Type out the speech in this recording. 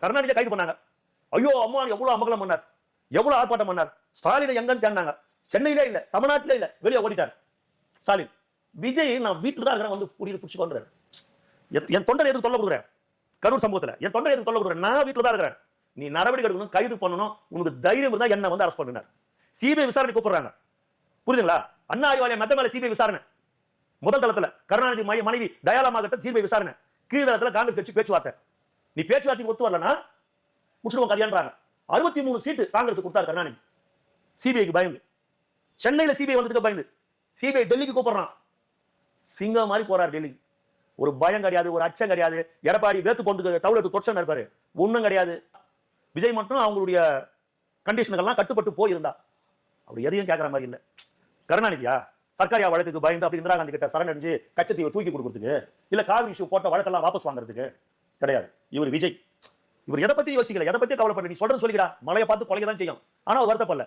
கருணாநிதியை கைது பண்ணாங்க. ஐயோ அம்மா எவ்வளவு அமகலம் பண்ணார், எவ்வளவு ஆர்ப்பாட்டம் பண்ணார். ஸ்டாலினை எங்கன்னு தேடினாங்க. சென்னையிலே இல்ல, தமிழ்நாட்டிலே இல்ல, வெளியே ஓடிட்டார் ஸ்டாலின். விஜய் நான் வீட்டுல தான் இருக்கிறேன், வந்து கூட்டிட்டு பிடிச்சி கொண்டுறாரு. என் தொண்டரை எதுக்கு தொல்லை கொடுக்குறேன்? கரூர் சம்பவத்துல என் தொண்டரை எதுக்கு தொல்லை கொடுக்குறேன்? நான் வீட்டுல தான் இருக்கிறேன். நீ நடவடிக்கை எடுக்கணும், கைது பண்ணணும், உனக்கு தைரியம் இருந்தா என்ன வந்து அரெஸ்ட் பண்ணினார். சிபிஐ விசாரணை கூப்பிடுறாங்க. புரியுதுங்களா? அண்ணா அறிவாலயம் மெத்த மேல சிபிஐ விசாரணை. முதல் தளத்துல கருணாநிதி மனைவி தயாளமா கிட்ட சிபிஐ விசாரணை. கீழ் தளத்துல காங்கிரஸ் கட்சி பேச்சுவார்த்தை. நீ பேச்சுவார்த்தைக்கு ஒத்து வரலன்னா முடிச்சிடுவோம் கதையான்றாங்க. 63 சீட்டு காங்கிரஸ் கொடுத்தாரு கருணாநிதி. சிபிஐக்கு பயந்து, சென்னையில சிபிஐ வந்ததுக்கு பயந்து சிபிஐ டெல்லிக்கு கூப்பிடுறான். சிங்கம் மாதிரி போறாரு டெல்லிக்கு. ஒரு பயம் கிடையாது, ஒரு அச்சம் கிடையாது. எடப்பாடி வேத்து பொண்ணுக்கு டவுலெட் தொட்சன் இருப்பாரு, ஒண்ணும் கிடையாது. விஜய் மட்டும் அவங்களுடைய கண்டிஷன்கள்லாம் கட்டுப்பட்டு போயிருந்தா அப்படி எதையும் கேட்கற மாதிரி இல்லை. கருணாநிதியா சர்க்காரியா வழக்குக்கு பயந்து அப்படி இந்திரா காந்தி கிட்ட சரணடைஞ்சு கச்சத்தீவை தூக்கி கொடுக்கறதுக்கு, இல்ல காவிரி இஷ்யூ போட்ட வழக்கெல்லாம் வாபஸ் வாங்குறதுக்கு கிடையாது. இவர் விஜய், இவர் எதை பத்தி யோசிக்கல, எதை பத்தி கவலைப்பட. நீ சொல்றது சொல்லிக்கிறா, மழையை பார்த்து கொலைக்க தான் செய்யும். ஆனா வருத்தப்படல.